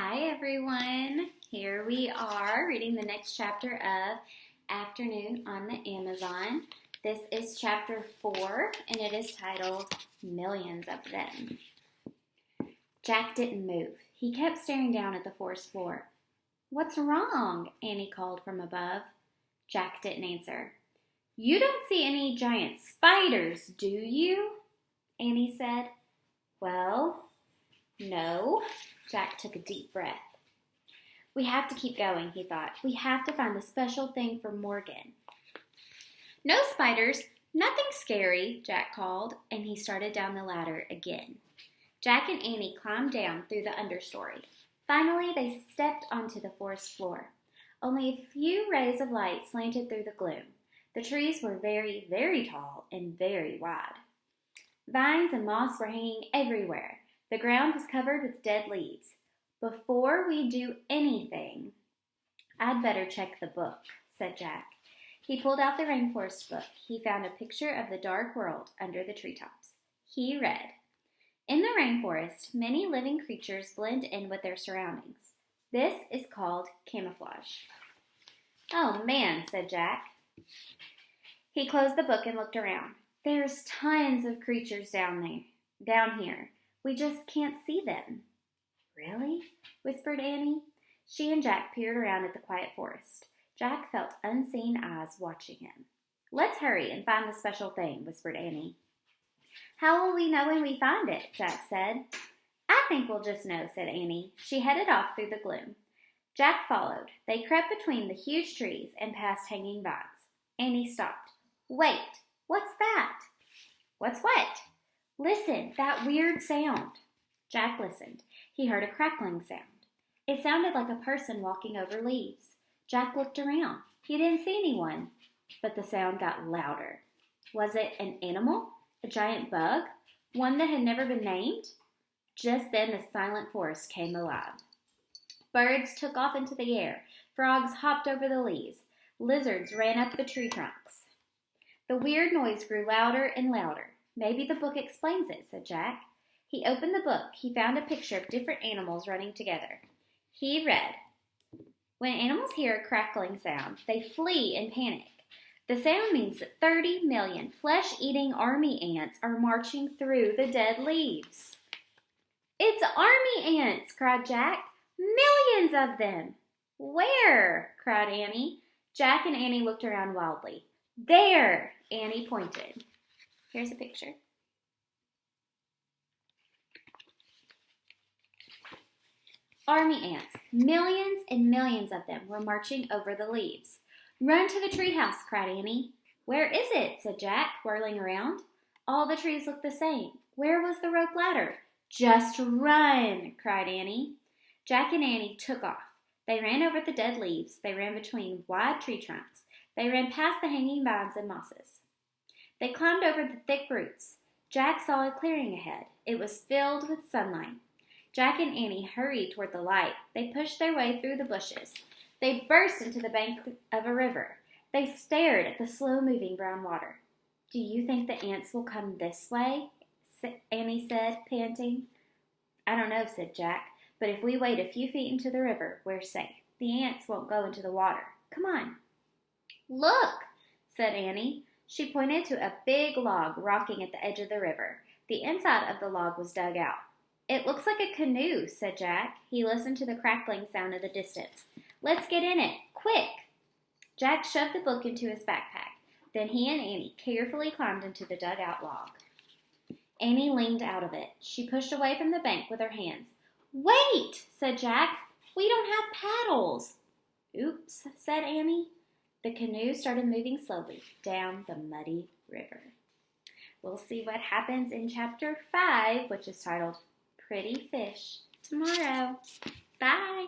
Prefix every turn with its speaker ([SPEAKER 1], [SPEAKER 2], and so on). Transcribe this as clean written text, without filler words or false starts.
[SPEAKER 1] Hi everyone, here we are reading the next chapter of Afternoon on the Amazon. This is chapter 4 and it is titled Millions of Them. Jack didn't move. He kept staring down at the forest floor. "What's wrong?" Annie called from above. Jack didn't answer. "You don't see any giant spiders, do you?" Annie said. "Well, no." Jack took a deep breath. "We have to keep going," he thought. "We have to find the special thing for Morgan." "No spiders, nothing scary," Jack called, and he started down the ladder again. Jack and Annie climbed down through the understory. Finally, they stepped onto the forest floor. Only a few rays of light slanted through the gloom. The trees were very, very tall and very wide. Vines and moss were hanging everywhere. The ground was covered with dead leaves. "Before we do anything, I'd better check the book," said Jack. He pulled out the rainforest book. He found a picture of the dark world under the treetops. He read, "In the rainforest, many living creatures blend in with their surroundings. This is called camouflage." "Oh man," said Jack. He closed the book and looked around. "There's tons of creatures down here. We just can't see them." "Really?" whispered Annie. She and Jack peered around at the quiet forest. Jack felt unseen eyes watching him. "Let's hurry and find the special thing," whispered Annie. "How will we know when we find it?" Jack said. "I think we'll just know," said Annie. She headed off through the gloom. Jack followed. They crept between the huge trees and past hanging vines. Annie stopped. "Wait, what's that?" "What's what?" "Listen, that weird sound." Jack listened. He heard a crackling sound. It sounded like a person walking over leaves. Jack looked around. He didn't see anyone, but the sound got louder. Was it an animal? A giant bug? One that had never been named? Just then the silent forest came alive. Birds took off into the air. Frogs hopped over the leaves. Lizards ran up the tree trunks. The weird noise grew louder and louder. "Maybe the book explains it," said Jack. He opened the book. He found a picture of different animals running together. He read, "When animals hear a crackling sound, they flee in panic. The sound means that 30 million flesh-eating army ants are marching through the dead leaves." "It's army ants!" cried Jack. "Millions of them!" "Where?" cried Annie. Jack and Annie looked around wildly. "There!" Annie pointed. Here's a picture. Army ants, millions and millions of them, were marching over the leaves. "Run to the treehouse!" cried Annie. "Where is it?" said Jack, whirling around. All the trees looked the same. Where was the rope ladder? "Just run!" cried Annie. Jack and Annie took off. They ran over the dead leaves. They ran between wide tree trunks. They ran past the hanging vines and mosses. They climbed over the thick roots. Jack saw a clearing ahead. It was filled with sunlight. Jack and Annie hurried toward the light. They pushed their way through the bushes. They burst into the bank of a river. They stared at the slow-moving brown water. "Do you think the ants will come this way?" Annie said, panting. "I don't know," said Jack, "but if we wade a few feet into the river, we're safe. The ants won't go into the water. Come on." "Look," said Annie. She pointed to a big log rocking at the edge of the river. The inside of the log was dug out. "It looks like a canoe," said Jack. He listened to the crackling sound in the distance. "Let's get in it, quick!" Jack shoved the book into his backpack. Then he and Annie carefully climbed into the dug-out log. Annie leaned out of it. She pushed away from the bank with her hands. "Wait!" said Jack. "We don't have paddles." "Oops," said Annie. The canoe started moving slowly down the muddy river. We'll see what happens in chapter 5, which is titled Pretty Fish, tomorrow. Bye!